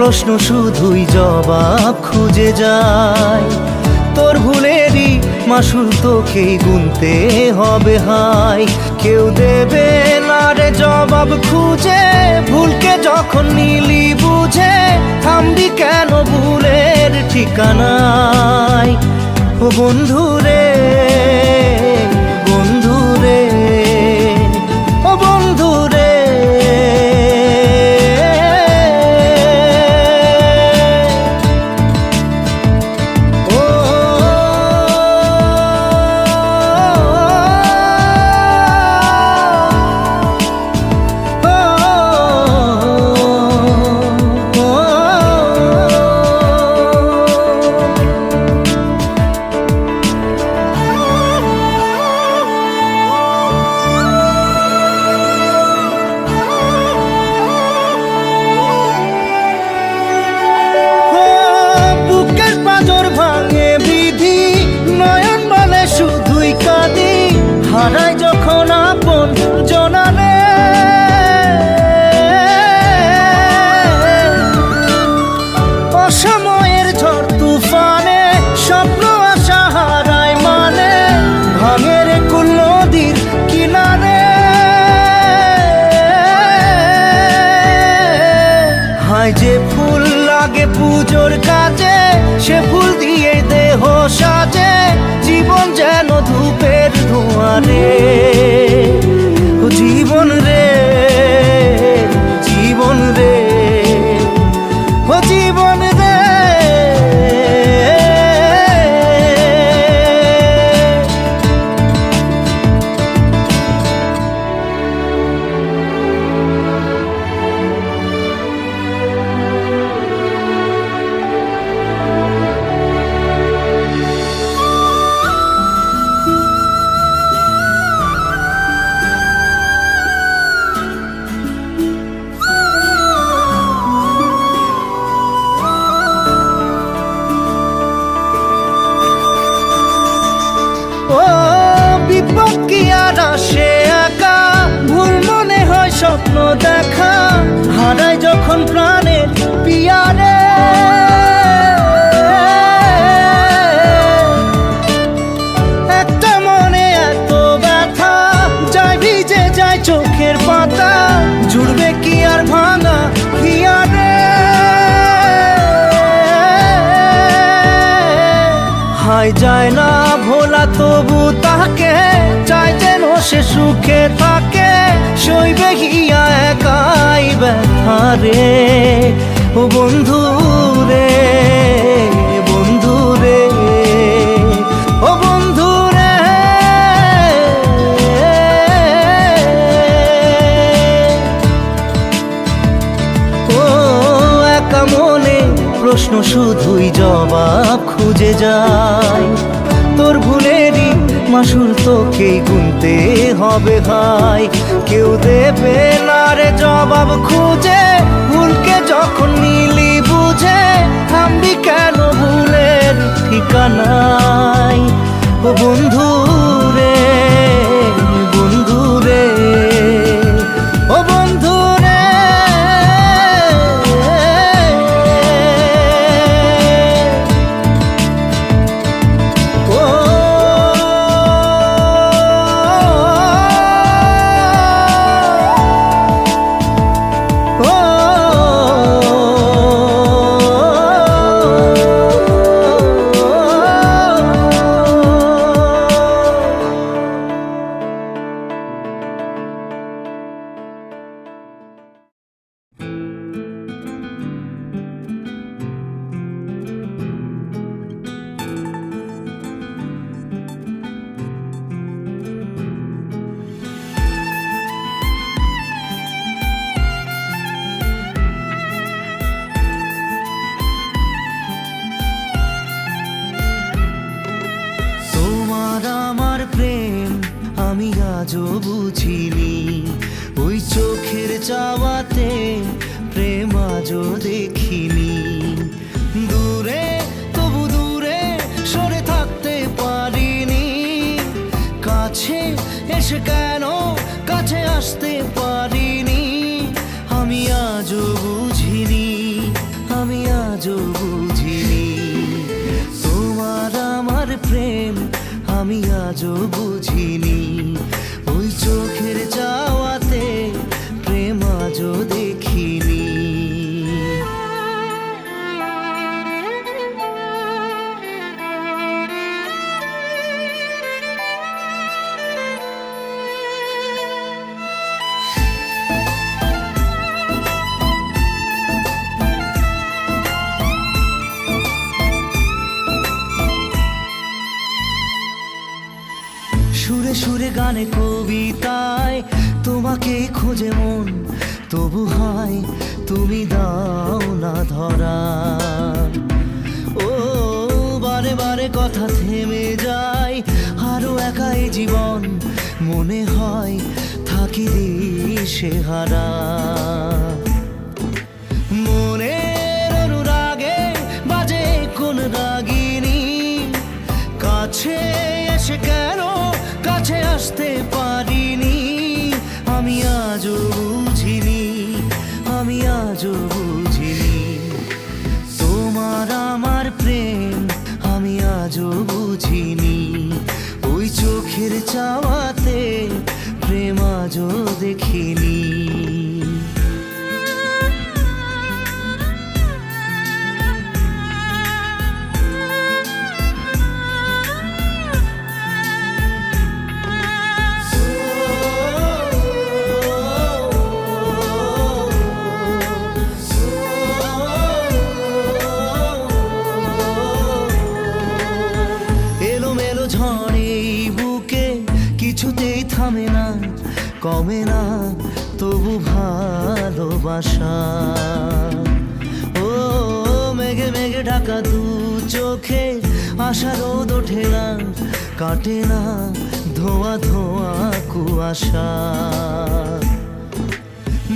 প্রশ্ন শুধুই জবাব খুঁজে যায়। তোর ভুলেরই মাসুল তোকেই গুনতে হবে হাই। কেউ দেবে না রে জবাব খুঁজে, ভুলকে যখন নিলি বুঝে থামবি কেন ভুলের ঠিকানায়। ও বন্ধু রে, বন্ধু রে, ও বন্ধু রে। হারাই যখন আপন জনারে, অসময়ের ঝড় তুফানে স্বপ্ন আশা হারায় মানে, ভাঙের কুল নদীর কিনারে। হায় যে ফুল লাগে পুজোর কাজে, সে ফুল দিয়ে দেহ সাজে, জীবন যেন ধূপের ধোঁয়ারে। ও জীবন রে, জীবন রে, ও জীবন রে। ও বিপদ কি আর আসে একা, ভুল মনে হয় স্বপ্ন দেখা, হারাই যখন প্রাণের পিয়ারে। একটা মনে এত ব্যথা, যায় ভিজে যায় চোখের পাতা, জুড়বে কি আর ভাঙা হিয়ারে। হায় যায় না ভোলা তবু তাকে, চাই যেন সে সুখে থাকে, সইবে হিয়া একাই ব্যথা রে। ও বন্ধু রে, বন্ধু রে, ও বন্ধু রে। ও একা মনে প্রশ্ন শুধুই জবাব খুঁজে যায়। তোর ভুলেরই মাসুল তোকেই গুনতে হবে ভাই। কেউ দেবে না রে জবাব খুঁজে, ভুলকে যখন নিলি বুঝে থামবি কেন ভুলের ঠিকানায়। ও বন্ধু রে, বন্ধু রে, ও বন্ধু রে। আজও বুঝিনি, ওই চোখের চাওয়াতে প্রেম আজও দেখিনি। দূরে তবু দূরে সরে থাকতে পারিনি, কাছে এসে কেন কাছে আসতে পারিনি। আমি আজও বুঝিনি, আমি আজও বুঝিনি। ওই চোখের চাওয়াতে প্রেম আজও দেখিনি। সুরে সুরে গানে কবিতায় তোমাকে খোঁজে মন, তবু হায় তুমি দাও না ধরা। ও বারে বারে কথা থেমে যায়, আরো একাই জীবন মনে হয় থাকি দিশে হারা। মনের অনুরাগে বাজে কোন রাগিনী, কাছে এসে কেন কাছে আসতে পারিনি। আমি আজও বুঝিনি, আমি আজও বুঝিনি তোমার আমার প্রেম, আমি আজও বুঝিনি। ওই চোখের চাওয়াতে প্রেম আজও দেখিনি। ঝড়ে বুকে কিছুতেই থামে না, কমে না তবু ভালোবাসা। ও মেঘে মেঘে ঢাকা দু চোখে আশা রোদ ওঠে না, কাটে না ধোয়া ধোয়া কুয়াশা।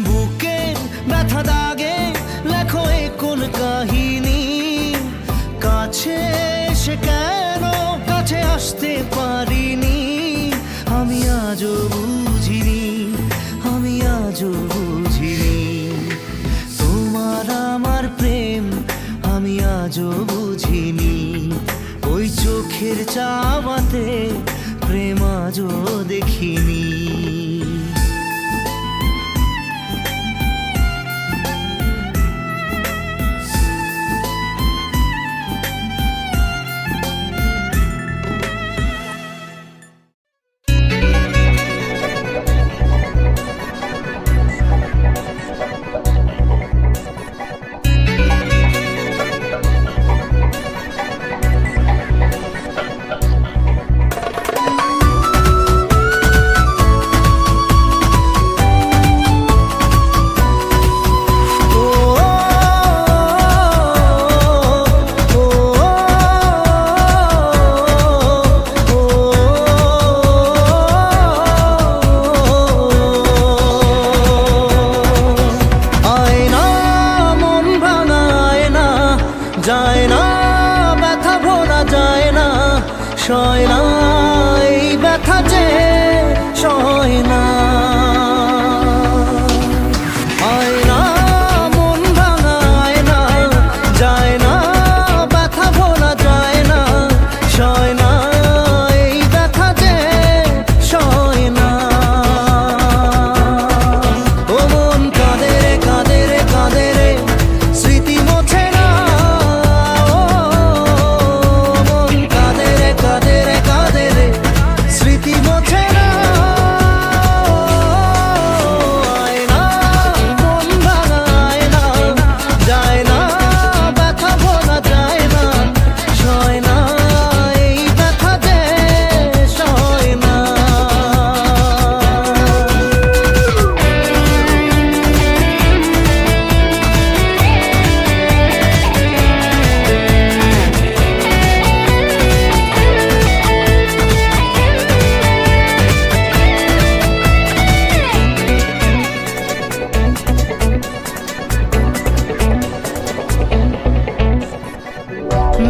বুকে ব্যথা দাগে লেখো এ কোন কাহিনী, কাছে এসে কেন কাছে আসতে পারিনি। আমি আজও বুঝিনি, আমি আজও বুঝিনি তোমার আমার প্রেম, আমি আজও বুঝিনি। ওই চোখের চাওয়াতে প্রেম আজও দেখিনি। যায় না ব্যথা ভোলা যায় না, সয় না এই ব্যথা যে সয় না। আয়না মন ভাঙায় না, যায় না ব্যথা ভোলা যায় না, সয় না এই ব্যথা যে সয় না। ও মন কাঁদে রে কাঁদে রে কাঁদে রে, স্মৃতি মোছে না।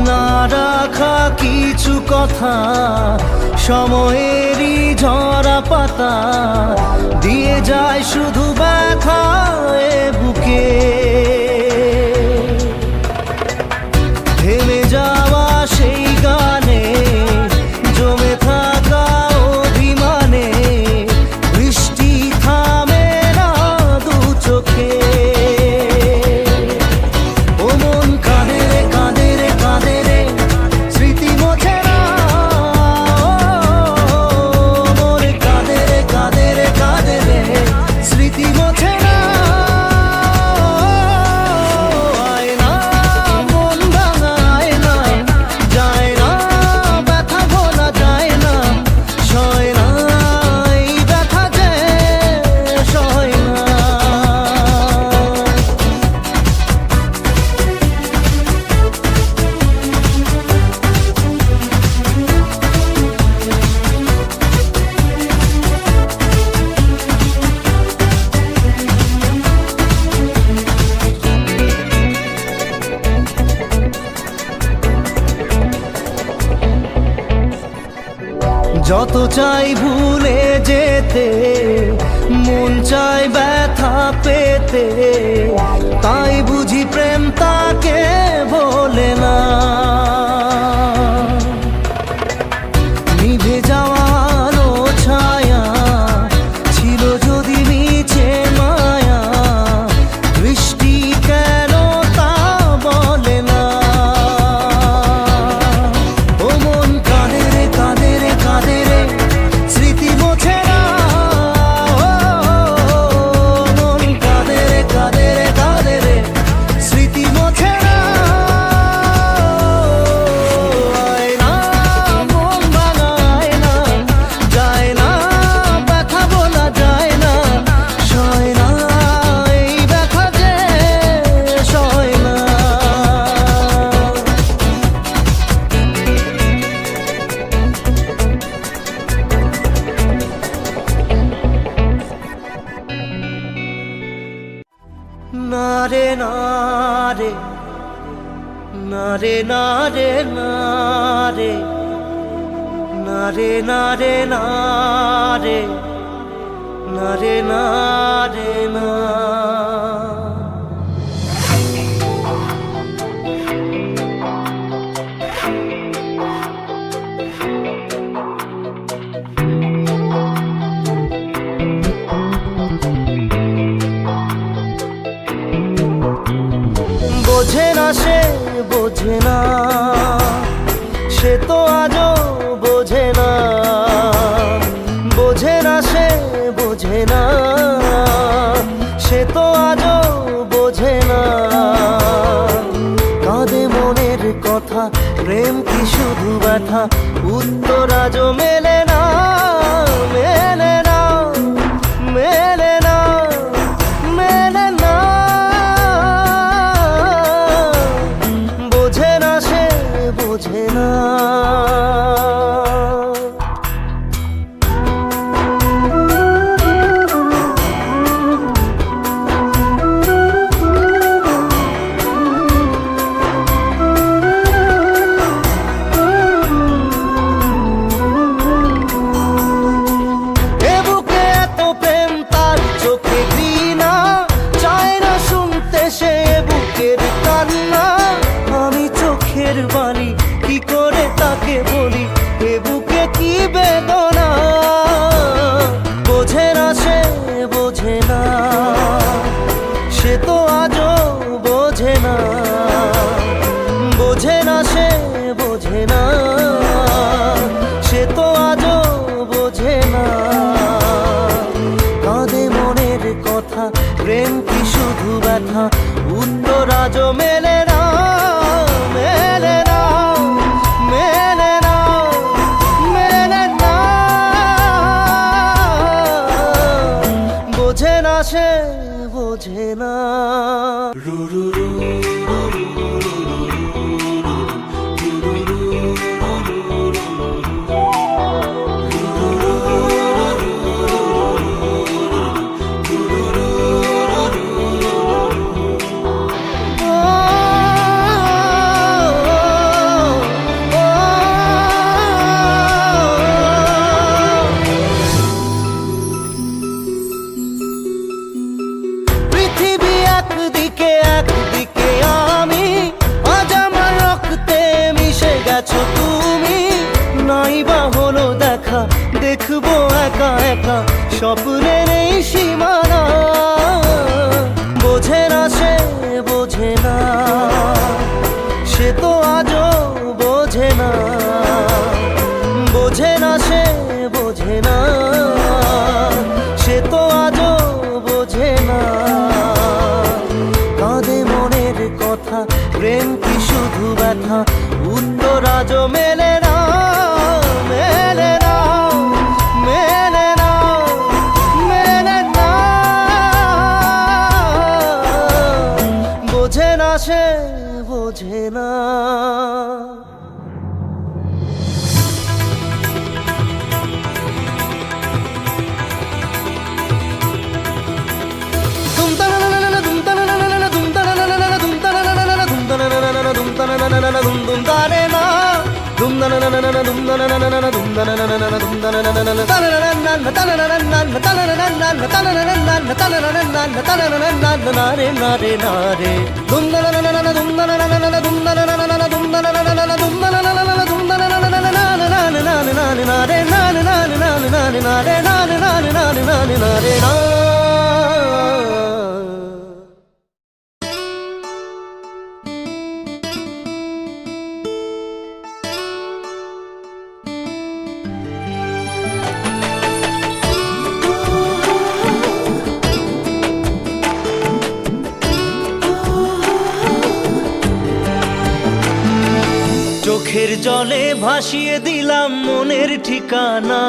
না রাখা কিছু কথা সময়েরই ঝরা পাতা, দিয়ে যায় শুধু ব্যথা এ বুকে। থেমে যাওয়া সেই গানে জমে কত চাই ভুলে যেতে, মন চায় ব্যথা পেতে, তাই বুঝি প্রেম তাকে বলে না। নিভে যাওয়া আলো ছায়া ছিল যদি নিচে মায়া, বৃষ্টি কেন তা বলে না। ও মন কাঁদে রে কাঁদে রে কাঁদে রে, স্মৃতি মোছে না। ও মন কাঁদে রে কাঁদে রে কাঁদে রে, স্মৃতি মোছে না। আয় না মন ভাঙায় না, যায় না ব্যথা বলা যায় না, সয় না এই ব্যথা যে সয় না। না রে না রে, না রে না রে না রে, না রে না রে না রে, না রে না রে না। বোঝে না সে বোঝে না, সে তো আজও বোঝে না। বোঝে না সে বোঝে না, সে তো আজও বোঝে না। কাঁদে মনের কথা, প্রেম কি শুধু ব্যথা, উত্তর আজও মেলে না, মেলে না, মেলে না, মেলে না। বোঝে না সে বোঝে না। এ বুকে এত প্রেম তার চোখে ঘৃণা, চায় না শুনতে সে বুকের কান্না। আমি চোখের বাণী কি করে তাকে বলি, এ বুকে কি বেদনা। বোঝে না সে বোঝে না, সে তো আজও বোঝে না। বোঝে না সে বোঝে না, সে তো আজও বোঝে না। কাঁদে মনের কথা, প্রেম কি শুধু ব্যথা, উত্তর আজও মেলে না, মেলে না, মেলে না, মেলে না। বোঝে না সে বোঝে না। পৃথিবী একদিকে একদিকে আমি, আজ আমার রক্তে মিশে গেছো তুমি। নাই বা হলো দেখা, দেখবো একা একা স্বপ্নের এই সীমানা। বোঝে না সে বোঝে না, সে তো আজও বোঝে না। বোঝে না সে বোঝে না, সে তো আজও বোঝে না। কাঁদে মনের কথা, প্রেম কি শুধু ব্যথা, উত্তর আজও মেলে না, মেলে না, মেলে না, মেলে না। বোঝে না সে বোঝে না। দুম চোখের জলে ভাসিয়ে দিলাম মনের ঠিকানা,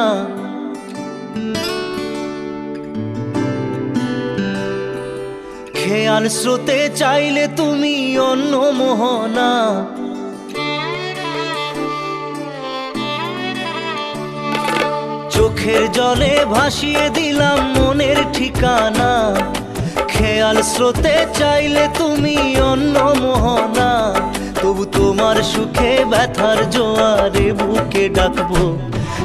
খেয়াল স্রোতে চাইলে তুমি অন্য মোহনা। চোখের জলে ভাসিয়ে দিলাম মনের ঠিকানা, খেয়াল স্রোতে চাইলে তুমি অন্য মোহনা। তবু তোমার সুখে ব্যথার জোয়ারে বুকে ডাকবো,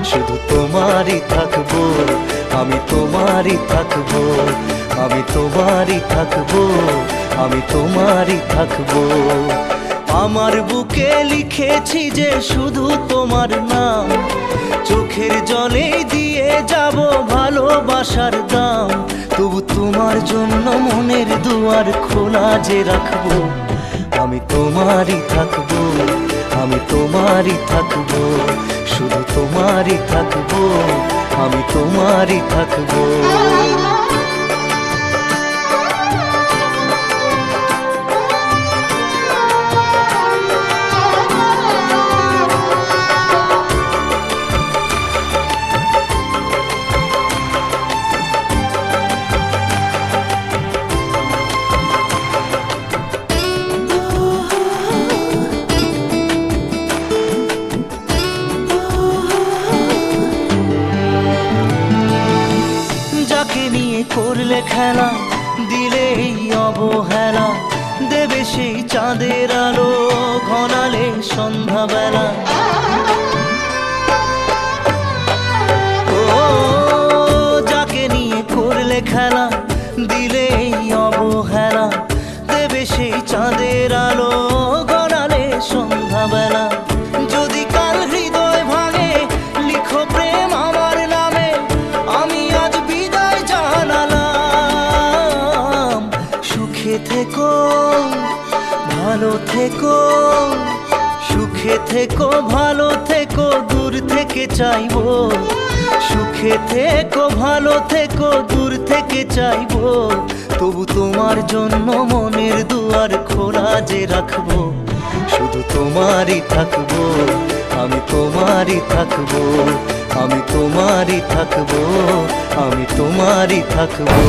শুধু তোমারই থাকবো, আমি তোমারই থাকবো, আমি তোমারই থাকবো, আমি তোমারই থাকবো। আমার বুকে লিখেছি যে শুধু তোমার নাম, চোখের জলে দিয়ে যাব ভালোবাসার দাম। তবু তোমার জন্য মনের দুয়ার খোলা যে রাখবো, আমি তোমারই থাকবো, আমি তোমারই থাকবো, শুধু তোমারই থাকবো, আমি তোমারই থাকবো। করলে খেলা দিলে অবহেলা, দেবে সেই চাঁদের আলো ঘনালে সন্ধ্যাবেলা। ও যাকে নিয়ে করলে খেলা দিলে অবহেলা, দেবে সেই চাঁদের আলো ঘনালে সন্ধ্যাবেলা। যদি কাল হৃদয় ভাঙে লিখো প্রেম আমার নামে, আমি আজ বিদায় জানালাম। সুখে থেকো ভালো থেকো, সুখে থেকো ভালো থেকো, দূর থেকে চাইবো। সুখে থেকো ভালো থেকো, দূর থেকে চাইবো। তবু তোমার জন্য মনের দুয়ার খোলা যে রাখবো, শুধু তোমারই থাকবো, আমি তোমারই থাকবো, আমি তোমারই থাকবো, আমি তোমারই থাকবো।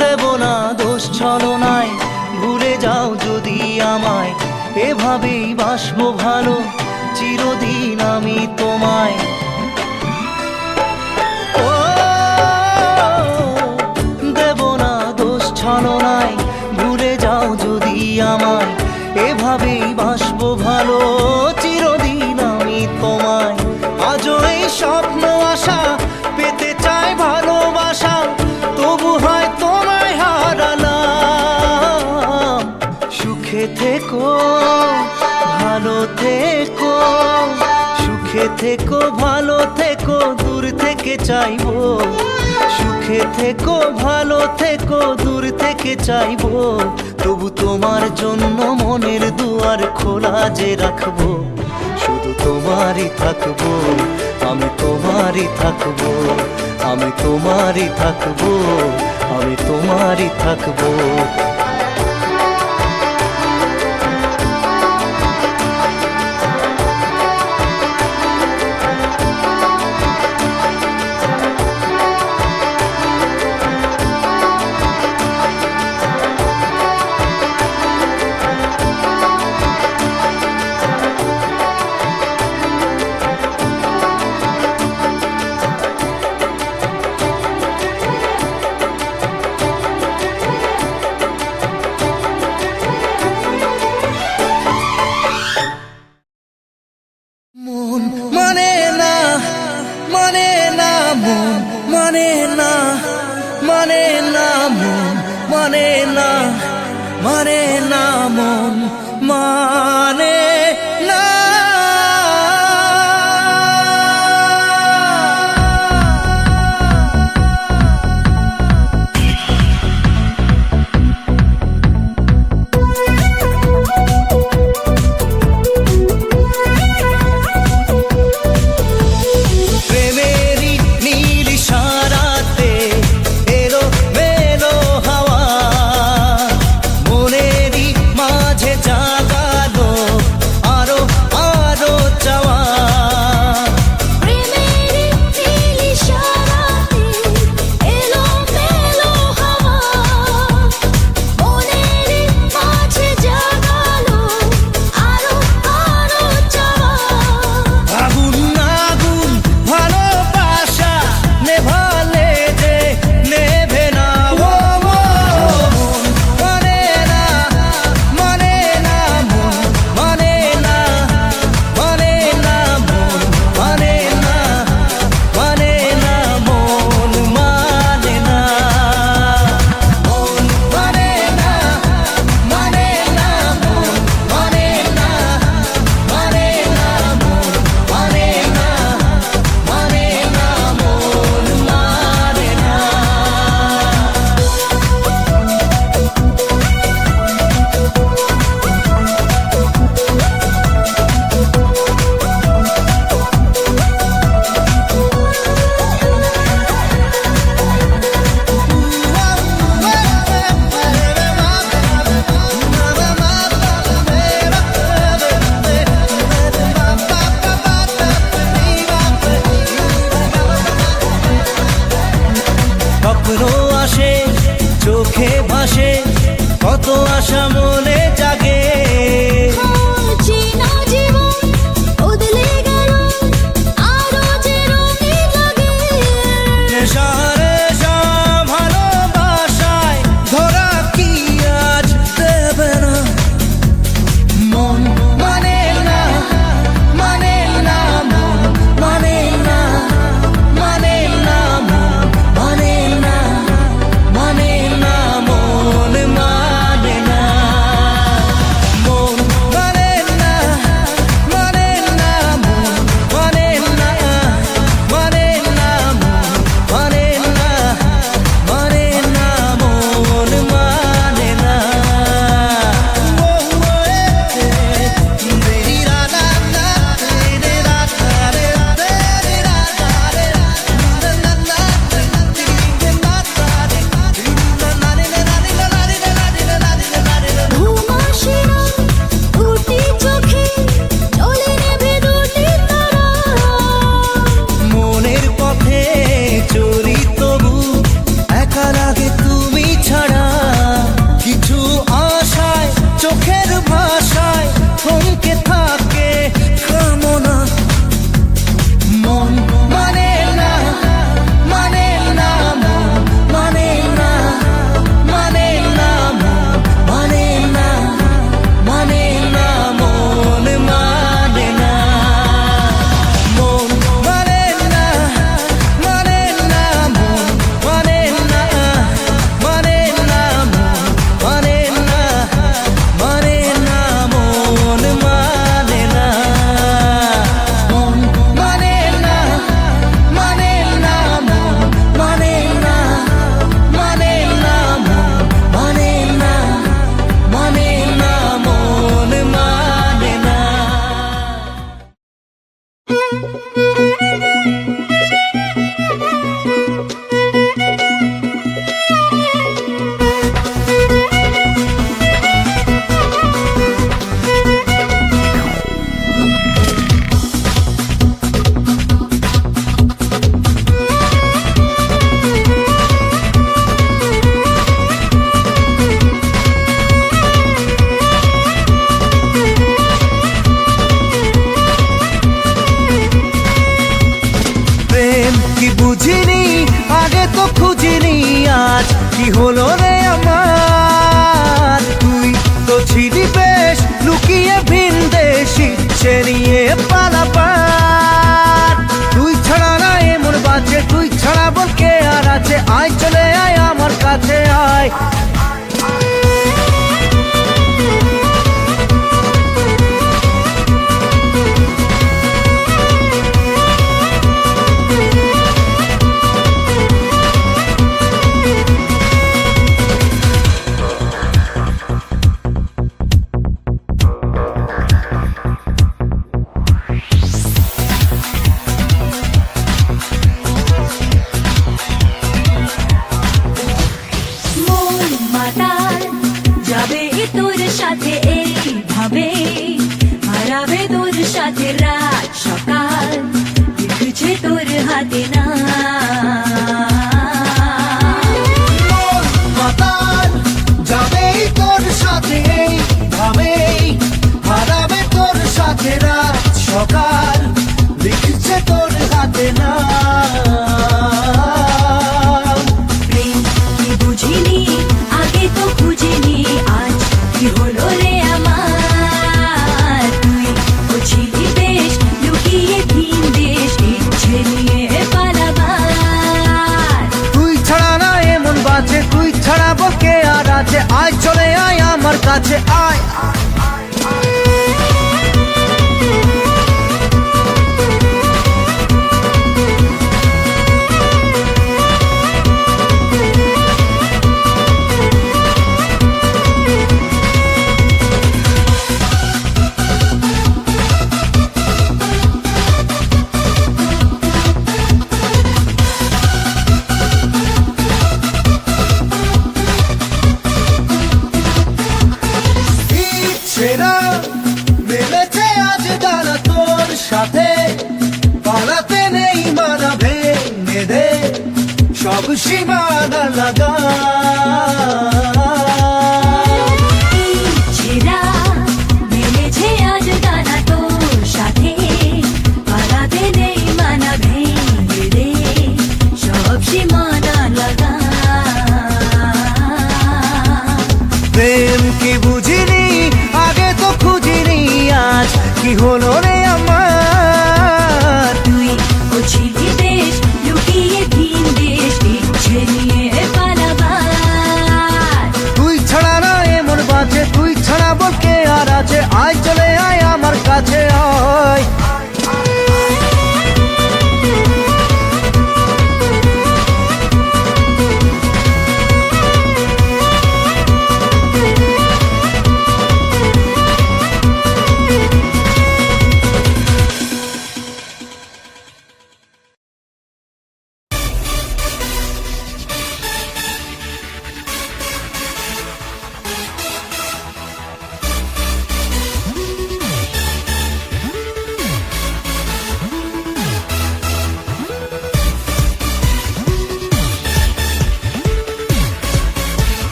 দেব না দোষ ছলনায়, ভুলে যাও যদি আমায়, এভাবেই বাসবো ভালো চিরদিন আমি তোমায়। ও দেব না দোষ ছলনায়, ভুলে যাও যদি আমায়, এভাবেই বাসবো ভালো চিরদিন আমি তোমায়। আজও এই স্বপ্ন আশা পেতে চাই ভালোবাসা, তবু হয় তোমায় হারালাম। সুখে থেকো ভালো থেকো, সুখে থেকো ভালো থেকো, দূর থেকে চাইবো। সুখে থেকো ভালো থেকো, দূর থেকে চাইবো। তবু তোমার জন্য মনের দুয়ার খোলা যে রাখবো, শুধু তোমারই থাকবো, আমি তোমারই থাকবো, আমি তোমারই থাকবো, আমি তোমারই থাকবো। মন মানে না, মানে না মন মানে না, মানে না মন মানে না। চোখে ভাসে কত আশা মনে জাগে, চেনা জীবন বদলে গেল আরো যে রঙিন লাগে। নেশা নেশা ভালোবাসায় ধরা কি আজ দেবে না। মন মানে না, মানে না মন মানে না, মানে না মন মানে না, মানে না মন মানে না। মন মানে না, মানে না মন মানে না, মানে না মন মানে না, মানে না মন মানে না। ঘুম আসে না দুটি চোখে, চলে নেবে দুটি তারা। মনের পথে চলি তবু একা লাগে তুমি ছাড়া। কিছু আশায় চোখের ভাষায় থমকে থাকে কামনা। মন মানে না, মানে না মন মানে না, মানে না মন মানে না, মানে না মন মানে না। মন মানে না, মানে না মন মানে না, মানে না মন মানে না, মানে না মন মানে না। মন মানে না, মানে না মন মানে না, মানে না মন মানে না, মানে না মন মানে না। প্রেম কি বুঝিনি আগে তো খুঁজিনি, আজ কি হলো রে আমার। তুই তো ছিলি বেশ লুকিয়ে ভিনদেশি, সে নিয়ে পালাপার। তুই ছাড়া না এমন বাজে, তুই কাছে আয়। সেরা মেলেছে আজ দাঁড়া তোর সাথে, পালাতে নেই মানা ভেঙে দে সব সীমানা লাগা। ছেঁড়া মেলেছে আজ দানা তোর সাথে, পালাতে নেই মানা ভেঙে দে সব সীমানা লাগা। প্রেম কি বুঝিনি আগে তো খুঁজিনি, আজ কি হলো রে আমার। তুই বুঝিলি দেশ লুকিয়ে ভিন দেশ ইচ্ছে নিয়ে পালাবার। তুই ছাড়া না এমন বাজে, তুই ছাড়া বলকে আর আছে, আয় চলে আয় আমার কাছে আয়।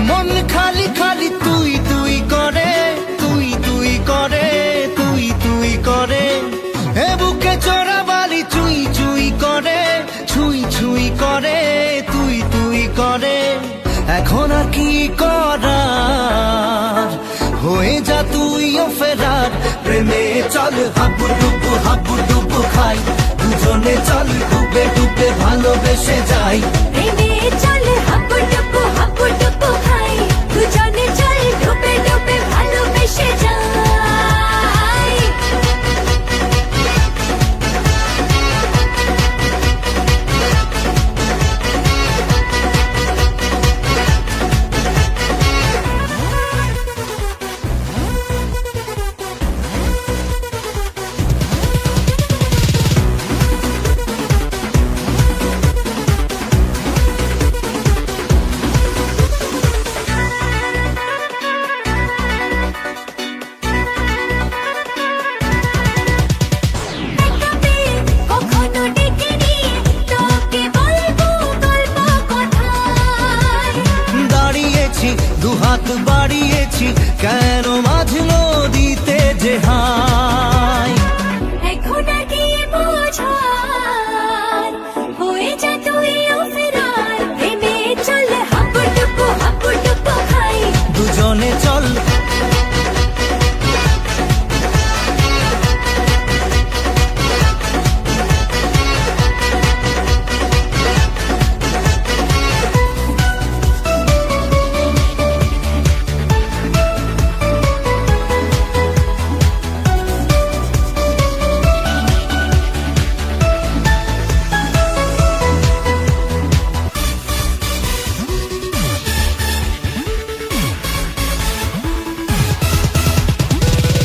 মন খালি খালি তুই তুই করে, তুই তুই করে, তুই তুই করে, এ বুকে চোরা বালি চুই চুই করে, ছুই ছুই করে, তুই তুই করে। এখন আর কি করার, হয়ে যা তুইও ফেরার। প্রেমে চল হাবু ডুবু খাই, দুজনে চল ডুবে ডুবে ভালোবেসে যাই। প্রেমে চল হাবু ডুবু খাই, দুজনে চল ডুবে ডুবে ভালোবেসে যাই। কখনো ডেকেনি তোকে বলবো গল্প কথায়। দাঁড়িয়েছি দুহাত বাড়িয়েছি, কেন মাঝ নদীতে যে হাই। এখন আর কি বোঝার, হয়ে যা তুইও ফেরার। প্রেমে চল হাবু ডুবু খাই, দুজনে চল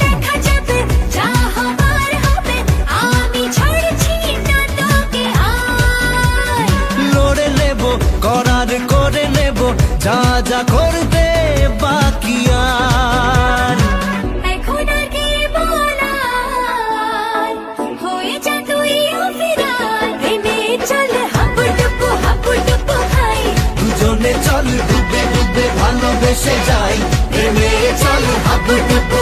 দেখা যাবে যা হবার হবে, আমি ছাড়ছি না তোকে আয়। লড়ে নেব করার করে নেব, যা যা করতে বাকি আর। এখন আর কি বলার, হয়ে যা তুইও ফেরার। প্রেমে চল হাবু ডুবু খাই, দুজনে চল ডুবে ডুবে ভালোবেসে যাই। প্রেমে চল হাবু ডুবু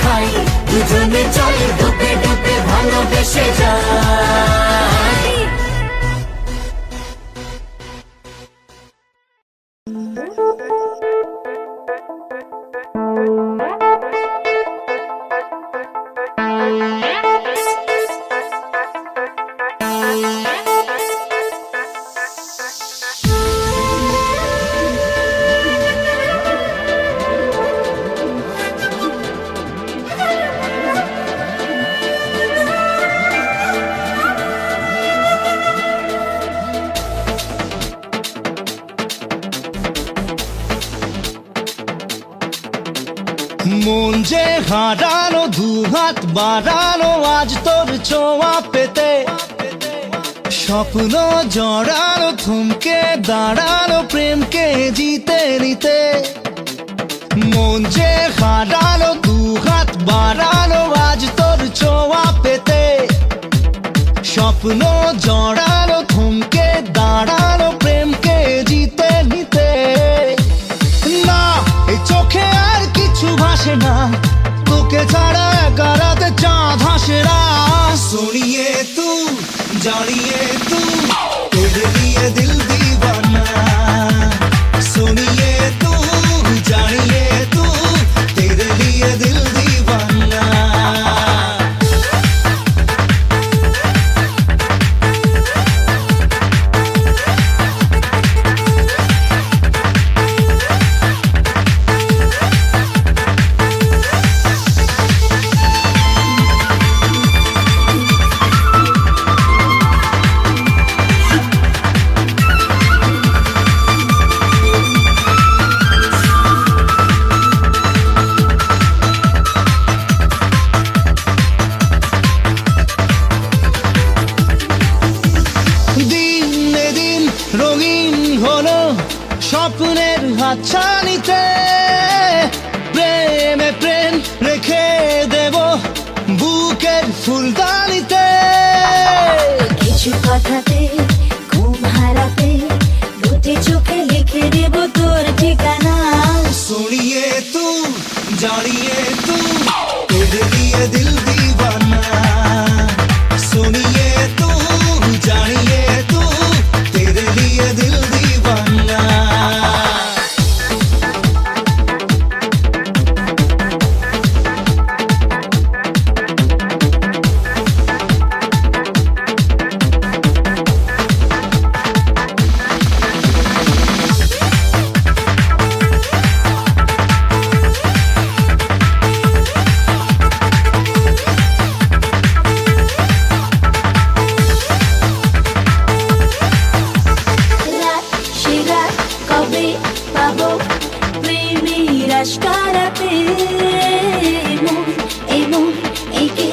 খাই, দুজনে চল ডুবে ডুবে ভালোবেসে যাই। মন যে হারানো, দুহাত বাড়ানো আজ তোর ছোঁয়া পেতে, স্বপ্ন জড়ানো, থমকে দাঁড়ানো প্রেমকে জিতে নিতে। মন যে হারানো, দুহাত বাড়ানো আজ তোর ছোঁয়া পেতে, স্বপ্ন জড়ানো, থমকে দাঁড়ানো প্রেমকে জিতে নিতে। না, এই চোখে আর কিছু ভাসে না, তোকে ছাড়া একা রাতে চাঁদ হাসে না। सुनिए तू जानिए तू तेरे लिए दिल दीवाना, सुनिए तू जानिए तू तेरे लिए दिल दीवाना। রঙিন হলো স্বপ্নের হাতছানিতে, প্রেমে প্রেম রেখে দেব বুকের ফুলদানিতে। কিছু কথাতে ঘুম হারাতে দুটি চোখে লিখে দেব তোর ঠিকানা। सुनिए तू जानिए तू तेरे लिए दिल दीवाना, सुनिए तू जानिए तू तेरे लिए दिल दीवाना। পাবো প্রেমের আশকারাতে, মন এমন এঁকে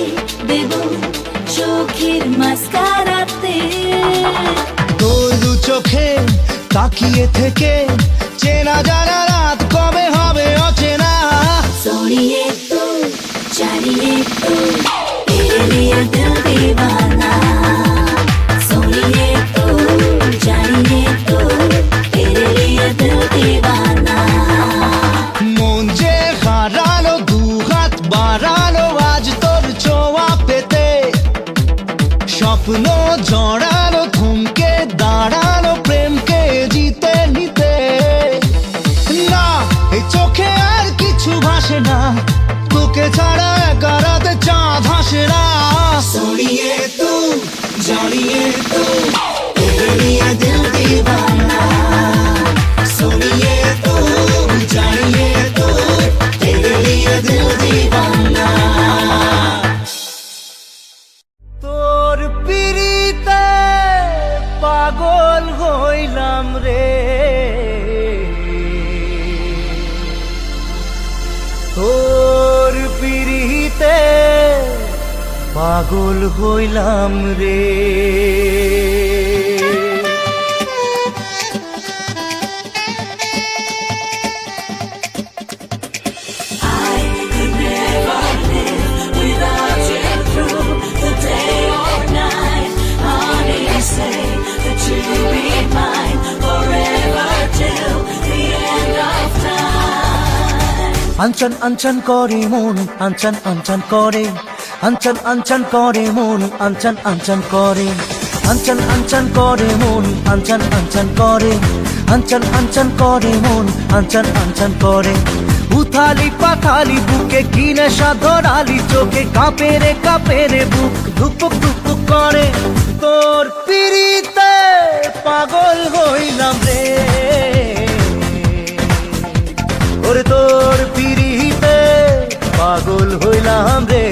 দেব চোখের মাস্কারাতে। তোর দু চোখে তাকিয়ে থেকে চেনা জানা রাত কবে হবে অচেনা। सोनिए तू जानिए तू तेरे लिए दिल दीवाना, सोनिए तू जानिए तू तेरे लिए दिल दीवाना। মন যে হারানো, দুহাত বাড়ানো আজ তোর ছোঁয়া পেতে, স্বপ্ন জড়ানো, থমকে দাঁড়ানো প্রেমকে জিতে নিতে। না, এই চোখে আর কিছু ভাসে না, তোকে ছাড়া একা রাতে চাঁদ হাসে না। सुनिए तू जानिए तू तेरे लिए दिल दीवाना, सुनिए तू जानिए तू तेरे लिए दिल दीवाना। তোর পিরিতে পাগল হইলাম রে, তোর পিরিতে পাগল হইলাম রে। আনচান আনচান করে মন, আনচান আনচান করে, আনচান আনচান করে মন, আনচান আনচান করে, আনচান আনচান করে মন, আনচান আনচান করে, আনচান আনচান করে মন, আনচান আনচান করে। উথালি পাথালি বুকে কি নেশা ধরালি চোখে, কাঁপে রে বুক ধুকপুক ধুকপুক করে। তোর পিরিতে পাগল হইলাম রে, ওরে তোর পিরিতে পাগল হইলাম রে।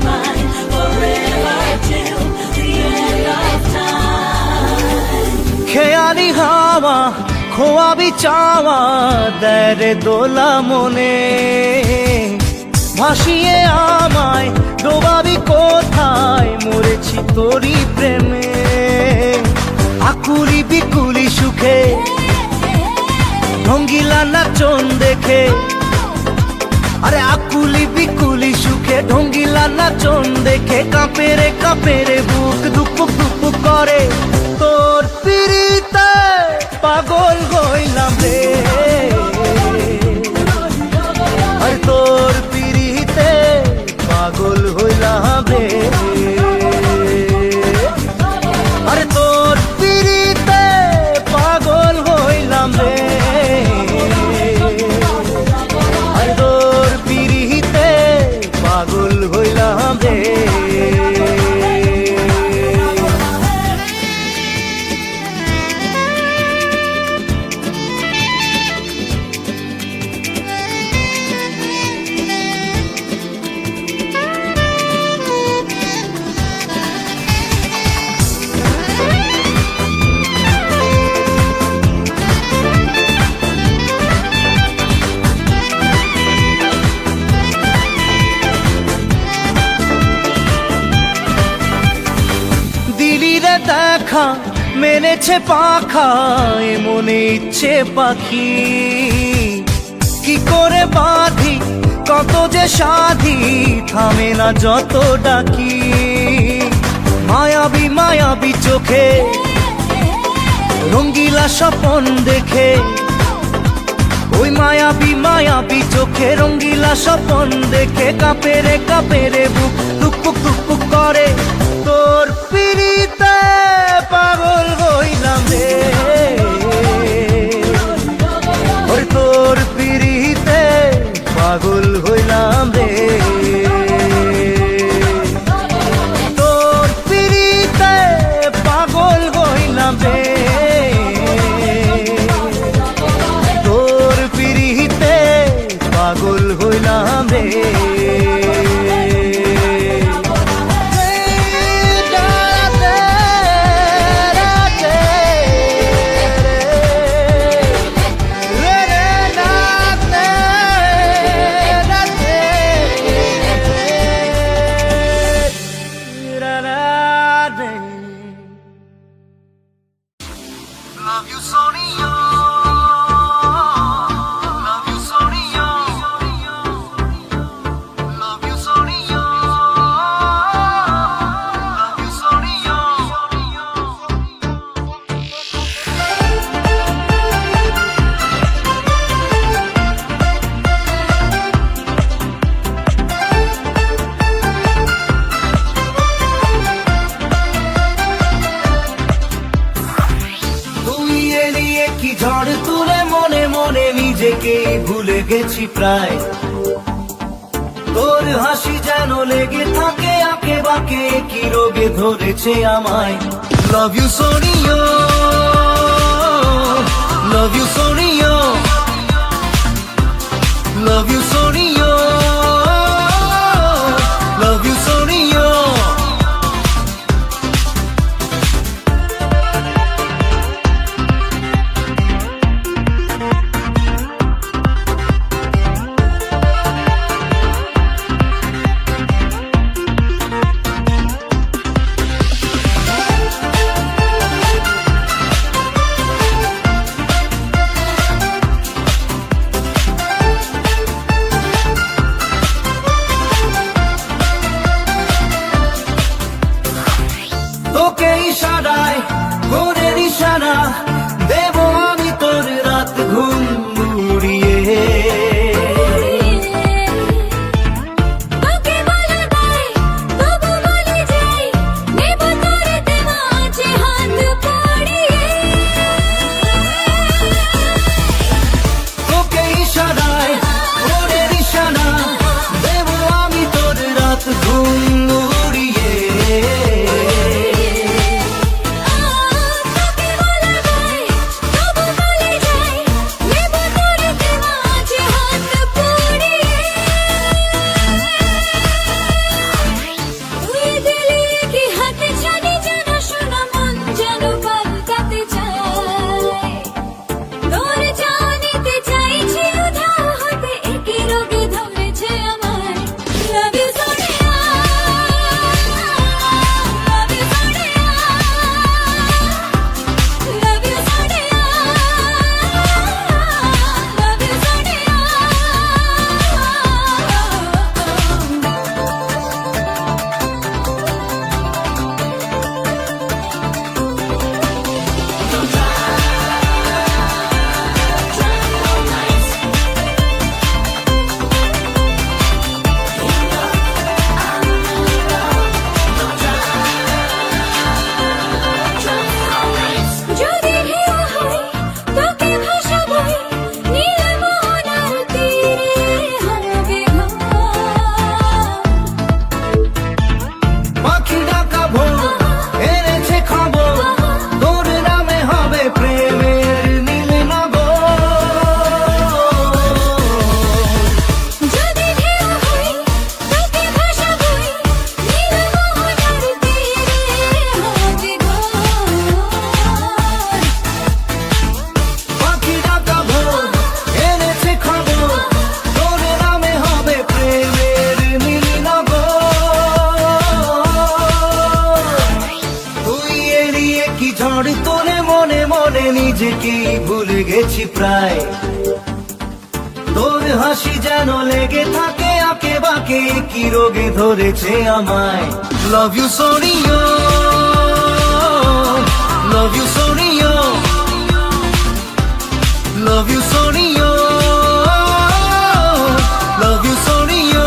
Mine খোয়াবি চাওয়া দেরে দোলা মনে, ভাসিয়ে আমায় ডোবাবি কোথায়, মরেছি তোরই প্রেমে। আকুলি বিকুলি সুখে ঢঙ্গিলা নাচন দেখে, আরে আকুলি বিকুলি সুখে ঢঙ্গিলা নাচন দেখে, কাঁপে রে বুক দুপুক দুপুক করে। তোর পিড়িতে পাগল হইলাম রে, আর তোর পিড়িতে পাগল হইলাম রে, আরে তোর পিড়িতে পাগল হইলাম রে, আরে তোর পিড়িতে পাগল হইলাম রে। দেখা মেনেছে পাখা এ মনে ইচ্ছে পাখি, কি করে বাঁধি কত যে সাধি, থামে না যত ডাকি। মায়াবী মায়াবী চোখে রঙ্গিলা স্বপন দেখে, ওই মায়াবী মায়াবী চোখে রঙ্গিলা স্বপন দেখে, কাঁপে রে বুক টুকপুক টুকপুক করে। তোর পিড়িতে পাগল হইলাম রে, ওই তোর পিড়িতে পাগল হইলাম রে, তোর পিড়িতে পাগল হইলাম রে, তোর পিড়িতে পাগল হইলাম রে। Love you, Sonia. Love you, Sonia. Love you, Sonia. Love you, Sonia. কি ঝড় তুলে মনে মনে নিজেকে ভুলে গেছি প্রায়, তোর হাসি যেন লেগে থাকে আঁকে বাঁকে, কি রোগে ধরেছে আমায়। Love you Sonia, love you Sonia, love you Sonia, love you Sonia. গেছি প্রায়। তোর হাসি যেন লেগে থাকে আঁকে বাঁকে, কি রোগে ধরেছে আমায়। Love you Sonia, love you Sonia, love you Sonia, love you Sonia.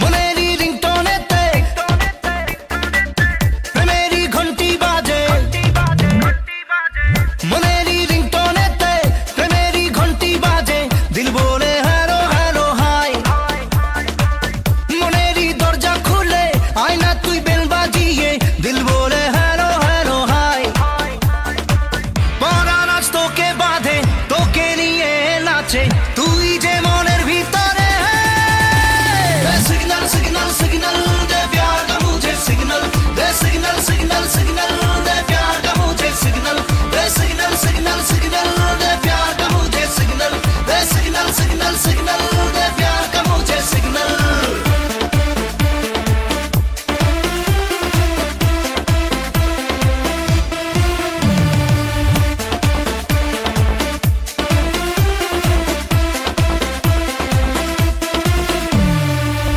মনেরই রিংটোনেতে প্রেমেরই ঘন্টি বাজে, মনেরই রিংটোনেতে প্রেমেরই ঘন্টি বাজে, দিল বলে হ্যালো হ্যালো হাই। মনেরই দরজা খুলে আয়না তুই বেল বাজিয়ে, দিল বলে হ্যালো হ্যালো হাই। পরাণ আজ তোকে বাঁধে, তোকে নিয়ে নাচে, তুই যে মনের ভিতরে। सिग्नल सिग्नल सिग्नल दे प्यार का मुझे सिग्नल दे, सिग्नल सिग्नल सिग्नल दे प्यार का मुझे सिग्नल दे, सिग्नल सिग्नल सिग्नल दे प्यार का मुझे सिग्नल दे, सिग्नल सिग्नल सिग्नल दे प्यार का मुझे सिग्नल।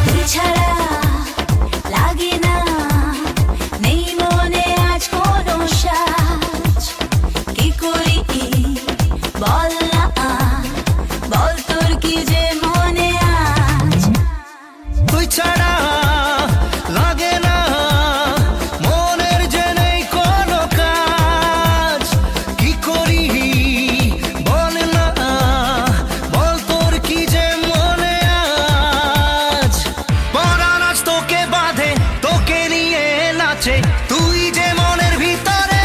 তুই ছাড়া লাগে না, নেই মনে আজ কোনো সাজ। কি করি বল না, বল তোর কি যে মনে আজ। তুই ছাড়া লাগে না, মনের যে নেই কোনো কাজ। কি করি বল না, বল তোর কি যে মনে আজ। পরাণ আজ তোকে বাঁধে, তোকে নিয়ে নাচে, তুই যে মনের ভিতরে।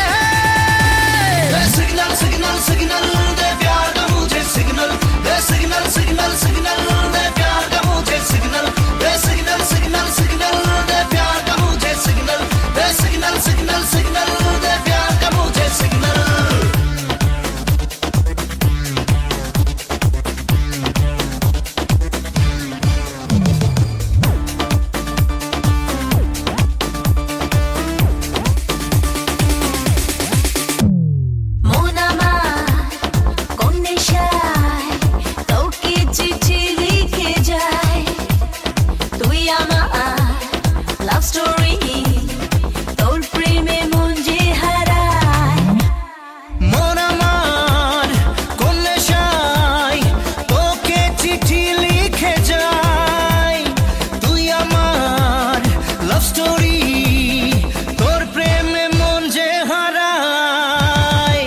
सिग्नल सिग्नल सिग्नल दे प्यार का मुझे सिग्नल दे, सिग्नल सिग्नल सिग्नल दे प्यार का मुझे सिग्नल दे, सिग्नल सिग्नल सिग्नल दे प्यार का मुझे सिग्नल दे, सिग्नल सिग्नल सिग्नल दे प्यार का मुझे सिग्नल। মন আমার কোন নেশায় তোকে চিঠি লিখে যায়, তুই আমার লাভ স্টোরি, তোর প্রেমে মন যে হারায়। মন আমার কোন নেশায় তোকে চিঠি লিখে যায়, তুই আমার লাভ স্টোরি, তোর প্রেমে মন যে হারায়।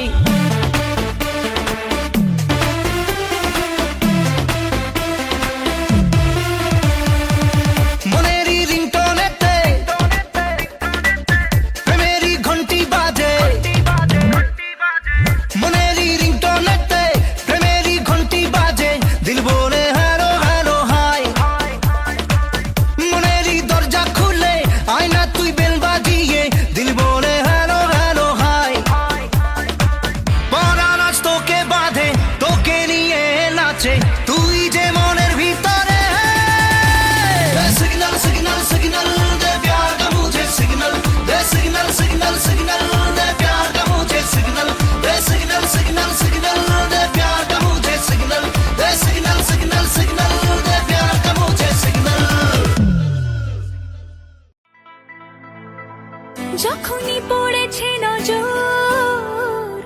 মনেরই রিংটোনেতে প্রেমেরই ঘন্টি বাজে, মনেরই রিংটোনেতে প্রেমেরই ঘন্টি বাজে, দিল বলে হ্যালো হ্যালো হাই। মনেরই দরজা খুলে আয়না তুই বেল বাজিয়ে, দিল বলে হ্যালো হ্যালো হাই। পরাণ আজ তোকে বাঁধে, তোকে নিয়ে নাচে, তুই যে মনের ভিতরে। सिग्नल सिग्नल सिग्नल दे प्यार का मुझे सिग्नल दे, सिग्नल सिग्नल सिग्नल दे प्यार का मुझे सिग्नल दे, सिग्नल सिग्नल सिग्नल दे प्यार का मुझे सिग्नल दे, सिग्नल सिग्नल सिग्नल दे प्यार का मुझे सिग्नल। যখনই পড়েছে নজর,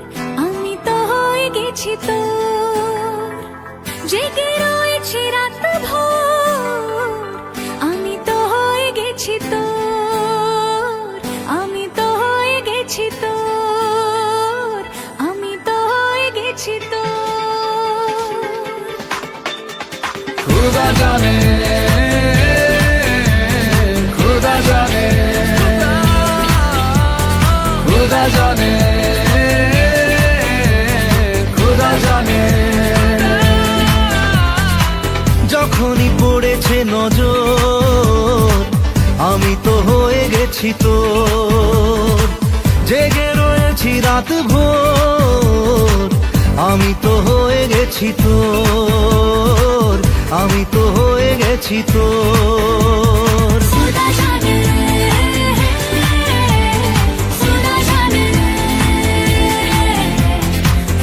আমি তো হয়ে গেছি তোর। জেগে রয়েছে রাত ভোর, আমি তো হয়ে গেছি তোর, আমি তো হয়ে গেছি তোর, আমি তো হয়ে গেছি তোর। खुदा जाने, खुदा जाने, खुदा जाने, খুদা জানে। যখনই পড়েছে গেছি তোর, জেগে রয়েছি রাত ভোর, আমি তো হয়ে গেছি তোর, আমি তো হয়ে গেছি তোর। खुदा जाने खुदा जाने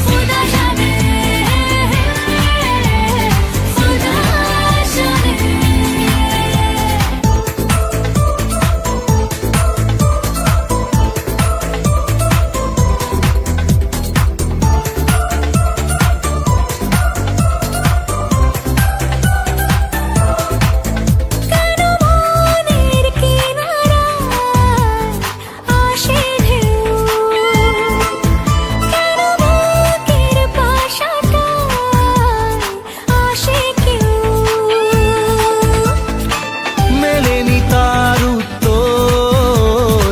खुदा जाने खुदा जाने মনের কিনারায় আসে ঢেউ, কেন বুকের পাশাটায় আসে কেউ। মেলেনি তার উত্তর,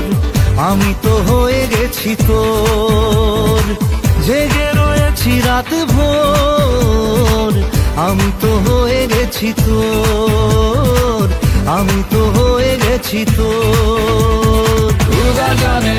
আমি তো হয়ে গেছি তোর, জেগে রয়েছি রাত ভোর, আমি তো হয়ে গেছি তোর, আমি তো হয়ে গেছি তোর। खुदा जाने